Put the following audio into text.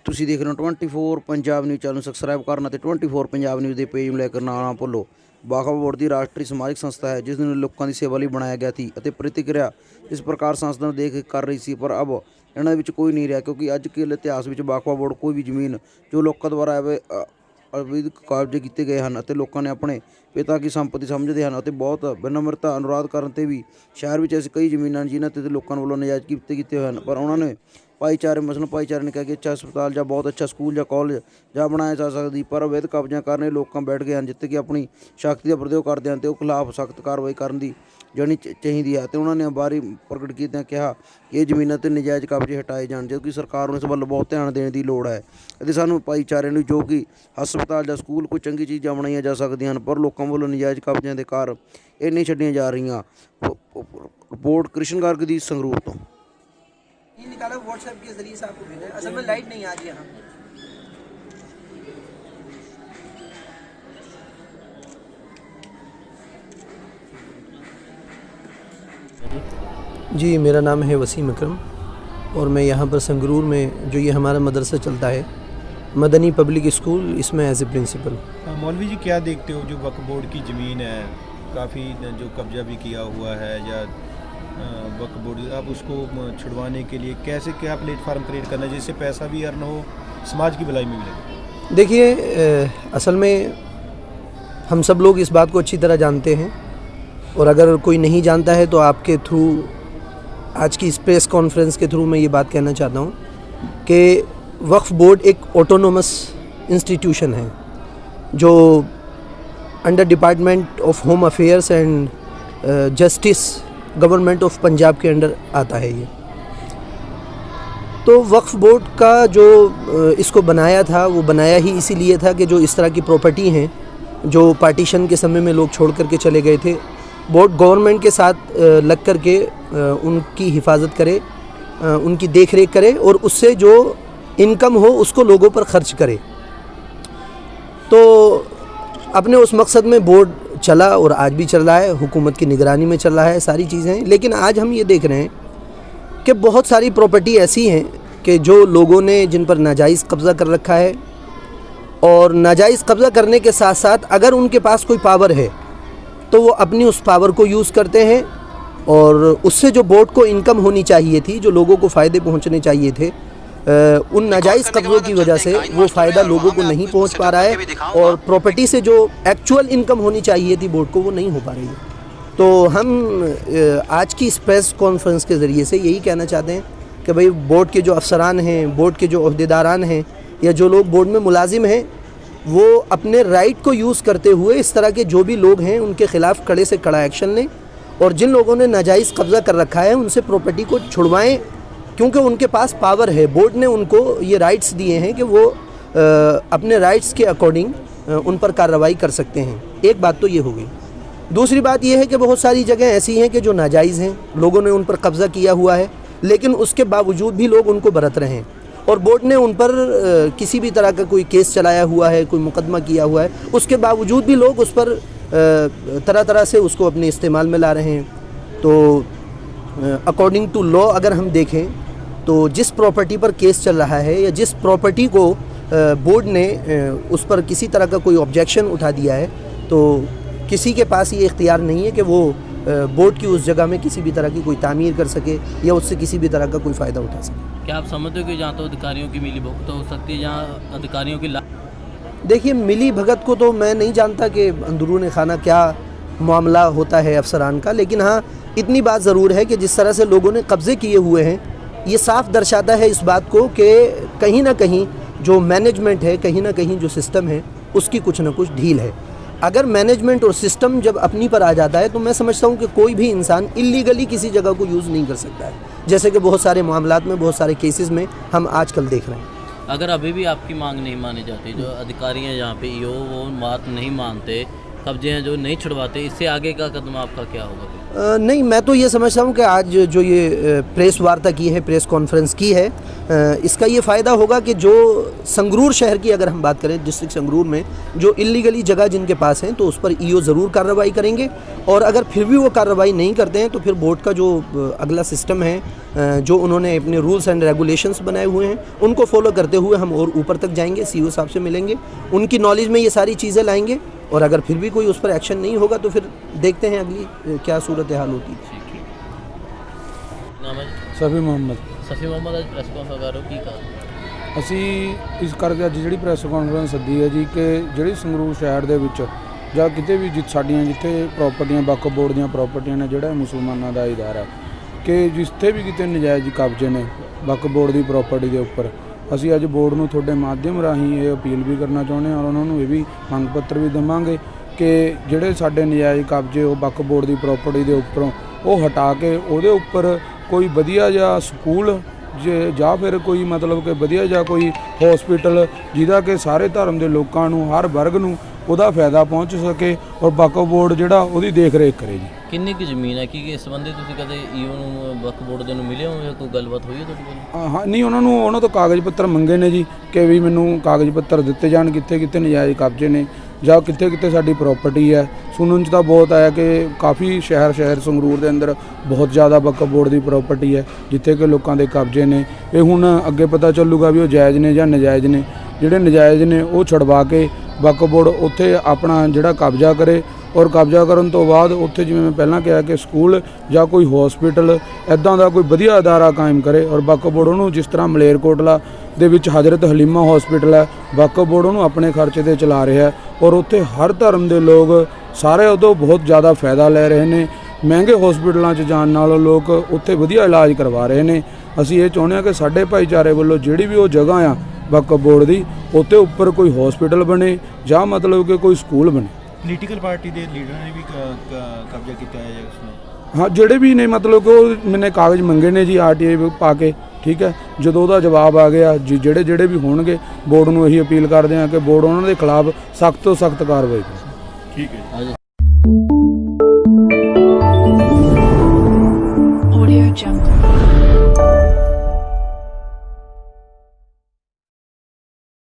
ਤੁਸੀਂ ਦੇਖ ਰਹੇ ਹੋ 24 ਪੰਜਾਬ ਨਿਊਜ਼ ਚੈਨਲ ਨੂੰ ਸਬਸਕ੍ਰਾਈਬ ਕਰਨਾ ਤੇ 24 ਪੰਜਾਬ ਨਿਊਜ਼ ਦੇ ਪੇਜ ਨੂੰ ਲਾਈਕ ਕਰਨਾ ਨਾ ਭੁੱਲੋ। ਵਕਫ ਬੋਰਡ ਦੀ ਰਾਸ਼ਟਰੀ ਸਮਾਜਿਕ ਸੰਸਥਾ ਹੈ ਜਿਸ ਨੂੰ ਲੋਕਾਂ ਦੀ ਸੇਵਾ ਲਈ ਬਣਾਇਆ ਗਿਆ ਸੀ ਅਤੇ ਪ੍ਰਤੀਕਿਰਿਆ ਇਸ ਪ੍ਰਕਾਰ ਸੰਸਥਾ ਨੂੰ ਦੇਖ ਕਰ ਰਹੀ ਸੀ, ਪਰ ਅਬ ਇਹਨਾਂ ਵਿੱਚ ਕੋਈ ਨਹੀਂ ਰਿਹਾ क्योंकि ਅੱਜ के ਇਤਿਹਾਸ ਵਿੱਚ ਵਕਫ ਬੋਰਡ ਕੋਈ ਵੀ ਜ਼ਮੀਨ ਜੋ ਲੋਕਾਂ ਦੁਆਰਾ ਅਵੈਧ ਕਬਜ਼ੇ ਕੀਤੇ ਗਏ ਹਨ ਅਤੇ ਲੋਕਾਂ ਨੇ ਆਪਣੇ ਪਿਤਾ ਦੀ ਸੰਪत्ति ਸਮਝਦੇ ਹਨ ਅਤੇ ਬਹੁਤ ਵਿਨਮਰਤਾ ਅਨੁਰੋਧ ਕਰਨ ਤੇ ਵੀ ਸ਼ਹਿਰ ਵਿੱਚ ਐਸੀ ਕਈ ਜ਼ਮੀਨਾਂ ਜਿਨ੍ਹਾਂ ਤੇ ਲੋਕਾਂ ਵੱਲੋਂ ਨਜਾਇਜ਼ ਕੀਤੇ ਹੋਏ ਹਨ, पर उन्होंने भाईचारे मसलन भाईचारे ने कहा कि अच्छा अस्पताल या बहुत अच्छा स्कूल या कॉलेज ਜਾਂ ਬਣਾਇਆ ਜਾ ਸਕਦੀ, ਪਰ ਅਵੈਧ ਕਬਜ਼ਿਆਂ ਕਾਰਨ ਲੋਕਾਂ ਬੈਠ ਗਏ ਹਨ ਜਿੱਥੇ ਕਿ ਆਪਣੀ ਸ਼ਕਤੀ ਦਾ ਪ੍ਰਯੋਗ ਕਰਦੇ ਹਨ ਤੇ ਉਹ ਖਿਲਾਫ ਸਖਤ ਕਾਰਵਾਈ ਕਰਨ ਦੀ ਜਾਣੀ ਚਾਹੀਦੀ ਹੈ। ਤੇ ਉਹਨਾਂ ਨੇ ਬਾਰੀ ਪ੍ਰਗਟ ਕੀਤਿਆਂ ਕਿਹਾ ਕਿ ਇਹ ਜ਼ਮੀਨਾਂ ਤੇ ਨਜਾਇਜ਼ ਕਬਜ਼ੇ ਹਟਾਏ ਜਾਣ ਜੋ ਕਿ ਸਰਕਾਰ ਨੂੰ ਇਸ ਵੱਲ ਬਹੁਤ ਧਿਆਨ ਦੇਣ ਦੀ ਲੋੜ ਹੈ ਅਤੇ ਸਾਨੂੰ ਭਾਈਚਾਰੇ ਨੂੰ ਜੋ ਕਿ ਹਸਪਤਾਲ ਜਾਂ ਸਕੂਲ ਕੋਈ ਚੰਗੀ ਚੀਜ਼ਾਂ ਬਣਾਈਆਂ ਜਾ ਸਕਦੀਆਂ ਹਨ ਪਰ ਲੋਕਾਂ ਵੱਲੋਂ ਨਜਾਇਜ਼ ਕਬਜ਼ਿਆਂ ਦੇ ਕਾਰਨ ਇਹ ਨਹੀਂ ਛੱਡੀਆਂ ਜਾ ਰਹੀਆਂ। रिपोर्ट कृष्ण गर्ग दी संगरूर तो निकाला व्हाट्सएप के जरिए से आपको भेजा। असल में लाइट नहीं आज यहाँ जी, मेरा नाम है वसीम अकरम और मैं यहाँ पर संगरूर में जो ये हमारा मदरसा चलता है मदनी पब्लिक स्कूल, इसमें एज ए प्रिंसिपल। मौलवी जी क्या देखते हो जो वक्फ बोर्ड की ज़मीन है काफ़ी जो कब्जा भी किया हुआ है या वक्फ बोर्ड आप उसको छुड़वाने के लिए कैसे क्या प्लेटफार्म क्रिएट करना है जिससे पैसा भी अर्न हो, समाज की भलाई में भी लगे? देखिए, असल में हम सब लोग इस बात को अच्छी तरह जानते हैं और अगर कोई नहीं जानता है तो आपके थ्रू आज की इस प्रेस कॉन्फ्रेंस के थ्रू मैं ये बात कहना चाहता हूँ कि वक्फ बोर्ड एक ऑटोनोमस इंस्टीट्यूशन है जो under department of home affairs and justice government of Punjab के अंडर आता है। ये तो वक्फ बोर्ड का जो इसको बनाया था वो बनाया ही इसीलिए था कि जो इस तरह की प्रॉपर्टी हैं जो पार्टीशन के समय में लोग छोड़ करके चले गए थे, बोर्ड गवर्नमेंट के साथ लग कर के उनकी हिफाजत करे, उनकी देख रेख करे और उससे जो इनकम हो उसको लोगों पर खर्च करे। तो अपने उस मकसद में बोर्ड चला और आज भी चल रहा है, हुकूमत की निगरानी में चल रहा है, सारी चीज़ें। लेकिन आज हम ये देख रहे हैं कि बहुत सारी प्रॉपर्टी ऐसी हैं कि जो लोगों ने जिन पर नाजायज़ कब्ज़ा कर रखा है और नाजायज़ कब्ज़ा करने के साथ साथ अगर उनके पास कोई पावर है तो वो अपनी उस पावर को यूज़ करते हैं और उससे जो बोर्ड को इनकम होनी चाहिए थी, जो लोगों को फ़ायदे पहुँचने चाहिए थे, उन नाजायज़ कब्ज़ों की वजह से वो फ़ायदा लोगों को नहीं पहुंच पा रहा है और प्रॉपर्टी से जो एक्चुअल इनकम होनी चाहिए थी बोर्ड को वो नहीं हो पा रही है। तो हम आज की इस प्रेस कॉन्फ्रेंस के ज़रिए से यही कहना चाहते हैं कि भाई बोर्ड के जो अफसरान हैं, बोर्ड के जो अहदेदारान हैं या जो लोग बोर्ड में मुलाजिम हैं वो अपने राइट को यूज़ करते हुए इस तरह के जो भी लोग हैं उनके ख़िलाफ़ कड़े से कड़ा एक्शन लें और जिन लोगों ने नाजायज़ कब्ज़ा कर रखा है उनसे प्रॉपर्टी को छुड़वाएँ क्योंकि उनके पास पावर है। बोर्ड ने उनको ये राइट्स दिए हैं कि वो अपने राइट्स के अकॉर्डिंग उन पर कार्रवाई कर सकते हैं। एक बात तो ये हो गई। दूसरी बात ये है कि बहुत सारी जगह ऐसी हैं कि जो नाजायज़ हैं, लोगों ने उन पर कब्ज़ा किया हुआ है लेकिन उसके बावजूद भी लोग उनको बरत रहे हैं और बोर्ड ने उन पर किसी भी तरह का कोई केस चलाया हुआ है, कोई मुकदमा किया हुआ है, उसके बावजूद भी लोग उस पर तरह तरह से उसको अपने इस्तेमाल में ला रहे हैं। तो अकॉर्डिंग टू लॉ अगर हम देखें तो जिस प्रॉपर्टी पर केस चल रहा है या जिस प्रॉपर्टी को बोर्ड ने उस पर किसी तरह का कोई ऑब्जेक्शन उठा दिया है तो किसी के पास ये इख्तियार नहीं है कि वो बोर्ड की उस जगह में किसी भी तरह की कोई तामीर कर सके या उससे किसी भी तरह का कोई फ़ायदा उठा सके। क्या आप समझते हो कि जहाँ तो अधिकारियों की मिली भगत हो सकती है, जहाँ अधिकारियों की देखिए, मिली भगत को तो मैं नहीं जानता कि अंदरूनी खाना क्या मामला होता है अफसरान का, लेकिन हाँ इतनी बात ज़रूर है कि जिस तरह से लोगों ने कब्ज़े किए हुए हैं ये साफ़ दर्शाता है इस बात को कि कहीं ना कहीं जो मैनेजमेंट है, कहीं ना कहीं जो सिस्टम है उसकी कुछ ना कुछ ढील है। अगर मैनेजमेंट और सिस्टम जब अपनी पर आ जाता है तो मैं समझता हूँ कि कोई भी इंसान इलीगली किसी जगह को यूज़ नहीं कर सकता है, जैसे कि बहुत सारे मामलात में, बहुत सारे केसेस में हम आजकल देख रहे हैं। अगर अभी भी आपकी मांग नहीं मानी जाती, जो अधिकारी हैं यहाँ पे वो बात नहीं मानते, कब्जे हैं जो नहीं छुड़वाते, इससे आगे का कदम आपका क्या होगा? नहीं, मैं तो ये समझता हूँ कि आज जो ये प्रेस वार्ता की है, प्रेस कॉन्फ्रेंस की है, इसका ये फ़ायदा होगा कि जो संगरूर शहर की अगर हम बात करें, डिस्ट्रिक्ट संगरूर में जो इल्लीगली जगह जिनके पास हैं, तो उस पर ईओ ज़रूर कार्रवाई करेंगे। और अगर फिर भी वो कार्रवाई नहीं करते हैं तो फिर बोर्ड का जो अगला सिस्टम है, जो उन्होंने अपने रूल्स एंड रेगुलेशंस बनाए हुए हैं, उनको फॉलो करते हुए हम और ऊपर तक जाएंगे, सीईओ साहब से मिलेंगे, उनकी नॉलेज में ये सारी चीज़ें लाएंगे। और अगर फिर भी कोई उस पर एक्शन नहीं होगा तो फिर देखते हैं अगली क्या सूरत हाल होती है। नाम है ਸਫੀ ਮੁਹੰਮਦ। सफ़ी मोहम्मद आज प्रेस कॉन्फ्रेंस कर रहे हो की कहा ਅਸੀਂ ਇਸ ਕਰਕੇ ਅੱਜ ਜਿਹੜੀ ਪ੍ਰੈਸ ਕਾਨਫਰੰਸ ਸੱਦੀ ਹੈ ਜੀ ਕਿ ਜਿਹੜੀ ਸੰਗਰੂਰ ਸ਼ਹਿਰ ਦੇ ਵਿੱਚ ਜਾਂ ਕਿਤੇ ਵੀ ਸਾਡੀਆਂ ਜਿੱਥੇ ਪ੍ਰਾਪਰਟੀਆਂ ਵਕਫ ਬੋਰਡ ਦੀਆਂ ਪ੍ਰਾਪਰਟੀਆਂ ਨੇ, ਜਿਹੜਾ ਮੁਸਲਮਾਨਾਂ ਦਾ ਇਦਾਰਾ ਕਿ ਜਿੱਥੇ ਵੀ ਕਿਤੇ ਨਜਾਇਜ਼ ਕਬਜ਼ੇ ਨੇ ਵਕਫ ਬੋਰਡ ਦੀ ਪ੍ਰਾਪਰਟੀ ਦੇ ਉੱਪਰ, ਅਸੀਂ ਅੱਜ ਬੋਰਡ ਨੂੰ ਤੁਹਾਡੇ ਮਾਧਿਅਮ ਰਾਹੀਂ ਇਹ ਅਪੀਲ ਵੀ ਕਰਨਾ ਚਾਹੁੰਦੇ ਹਾਂ ਔਰ ਉਹਨਾਂ ਨੂੰ ਇਹ ਵੀ ਮੰਗ ਪੱਤਰ ਵੀ ਦੇਵਾਂਗੇ ਕਿ ਜਿਹੜੇ ਸਾਡੇ ਨਜਾਇਜ਼ ਕਬਜ਼ੇ ਉਹ ਵਕਫ ਬੋਰਡ ਦੀ ਪ੍ਰਾਪਰਟੀ ਦੇ ਉੱਪਰੋਂ ਉਹ ਹਟਾ ਕੇ ਉਹਦੇ ਉੱਪਰ ਕੋਈ ਵਧੀਆ ਜਿਹਾ ਸਕੂਲ ਜਾਂ ਫਿਰ ਕੋਈ ਮਤਲਬ ਕਿ ਵਧੀਆ ਜਿਹਾ ਕੋਈ ਹਸਪੀਟਲ ਜਿਹਦਾ ਕਿ ਸਾਰੇ ਧਰਮ ਦੇ ਲੋਕਾਂ ਨੂੰ, ਹਰ ਵਰਗ ਨੂੰ ਉਹਦਾ ਫਾਇਦਾ ਪਹੁੰਚ ਸਕੇ ਔਰ ਵਕਫ ਬੋਰਡ ਜਿਹੜਾ ਉਹਦੀ ਦੇਖ ਰੇਖ ਕਰੇ ਜੀ। ਕਿੰਨੀ ਕੁ ਜ਼ਮੀਨ ਹੈ ਕਿ ਇਸ ਸੰਬੰਧੀ ਤੁਸੀਂ ਕਦੇ ਈਓ ਨੂੰ ਵਕਫ ਬੋਰਡ ਦੇ ਨੂੰ ਮਿਲੇ ਹੋ ਜਾਂ ਕੋਈ ਗੱਲਬਾਤ ਹੋਈ ਹੈ ਤੁਹਾਡੀ ਕੋਲ? ਹਾਂ, ਨਹੀਂ, ਉਹਨਾਂ ਤੋਂ ਕਾਗਜ਼ ਪੱਤਰ ਮੰਗੇ ਨੇ ਜੀ ਕਿ ਵੀ ਮੈਨੂੰ ਕਾਗਜ਼ ਪੱਤਰ ਦਿੱਤੇ ਜਾਣ ਕਿੱਥੇ ਕਿੱਥੇ ਨਜਾਇਜ਼ ਕਬਜ਼ੇ ਨੇ ਜਾਂ ਕਿੱਥੇ ਕਿੱਥੇ ਸਾਡੀ ਪ੍ਰਾਪਰਟੀ ਹੈ। ਸੁਣਨ 'ਚ ਤਾਂ ਬਹੁਤ ਆਇਆ ਕਿ ਕਾਫੀ ਸ਼ਹਿਰ ਸੰਗਰੂਰ ਦੇ ਅੰਦਰ ਬਹੁਤ ਜ਼ਿਆਦਾ ਵਕਫ ਬੋਰਡ ਦੀ ਪ੍ਰਾਪਰਟੀ ਹੈ ਜਿੱਥੇ ਕਿ ਲੋਕਾਂ ਦੇ ਕਬਜ਼ੇ ਨੇ। ਇਹ ਹੁਣ ਅੱਗੇ ਪਤਾ ਚੱਲੂਗਾ ਵੀ ਉਹ ਜਾਇਜ਼ ਨੇ ਜਾਂ ਨਜਾਇਜ਼ ਨੇ। ਜਿਹੜੇ ਨਜਾਇਜ਼ ਨੇ ਉਹ ਛੁਡਵਾ ਕੇ ਵਕਫ ਬੋਰਡ ਉੱਥੇ ਆਪਣਾ ਜਿਹੜਾ ਕਬਜ਼ਾ ਕਰੇ ਔਰ ਕਬਜ਼ਾ ਕਰਨ ਤੋਂ ਬਾਅਦ ਉੱਥੇ ਜਿਵੇਂ ਮੈਂ ਪਹਿਲਾਂ ਕਿਹਾ ਕਿ ਸਕੂਲ ਜਾਂ ਕੋਈ ਹਸਪੀਟਲ ਇੱਦਾਂ ਦਾ ਕੋਈ ਵਧੀਆ ਅਦਾਰਾ ਕਾਇਮ ਕਰੇ ਔਰ ਵਕਫ ਬੋਰਡ ਉਹਨੂੰ ਜਿਸ ਤਰ੍ਹਾਂ ਮਲੇਰਕੋਟਲਾ ਦੇ ਵਿੱਚ ਹਜ਼ਰਤ ਹਲੀਮਾ ਹਸਪੀਟਲ ਹੈ, ਵਕਫ ਬੋਰਡ ਉਹਨੂੰ ਆਪਣੇ ਖਰਚੇ 'ਤੇ ਚਲਾ ਰਿਹਾ ਔਰ ਉੱਥੇ ਹਰ ਧਰਮ ਦੇ ਲੋਕ ਸਾਰੇ ਉਦੋਂ ਬਹੁਤ ਜ਼ਿਆਦਾ ਫਾਇਦਾ ਲੈ ਰਹੇ ਨੇ। ਮਹਿੰਗੇ ਹਸਪੀਟਲਾਂ 'ਚ ਜਾਣ ਨਾਲੋਂ ਲੋਕ ਉੱਥੇ ਵਧੀਆ ਇਲਾਜ ਕਰਵਾ ਰਹੇ ਨੇ। ਅਸੀਂ ਇਹ ਚਾਹੁੰਦੇ ਹਾਂ ਕਿ ਸਾਡੇ ਭਾਈਚਾਰੇ ਵੱਲੋਂ ਜਿਹੜੀ ਵੀ ਉਹ ਜਗ੍ਹਾ ਆ ਵਕਫ ਬੋਰਡ ਦੀ, ਉੱਤੇ ਉੱਪਰ ਕੋਈ ਹਸਪੀਟਲ ਬਣੇ ਜਾਂ ਮਤਲਬ ਕਿ ਕੋਈ ਸਕੂਲ ਬਣੇ। ਪੋਲੀਟੀਕਲ ਪਾਰਟੀ ਦੇ ਲੀਡਰਾਂ ਨੇ ਵੀ ਕਬਜ਼ਾ ਕੀਤਾ ਹੈ ਉਸਨੇ? ਹਾਂ, ਜਿਹੜੇ ਵੀ ਨੇ ਮਤਲਬ ਕਿ ਉਹ ਮੈਨੇ ਕਾਗਜ਼ ਮੰਗੇ ਨੇ ਜੀ RTI ਪਾ ਕੇ, ਠੀਕ ਹੈ। ਜਦੋਂ ਉਹਦਾ ਜਵਾਬ ਆ ਗਿਆ ਜੀ, ਜਿਹੜੇ ਵੀ ਹੋਣਗੇ ਬੋਰਡ ਨੂੰ ਇਹੀ ਅਪੀਲ ਕਰਦੇ ਹਾਂ ਕਿ ਬੋਰਡ ਉਹਨਾਂ ਦੇ ਖਿਲਾਫ ਸਖਤ ਤੋਂ ਸਖਤ ਕਾਰਵਾਈ ਕਰੇ। ਠੀਕ ਹੈ। Audio Jungle.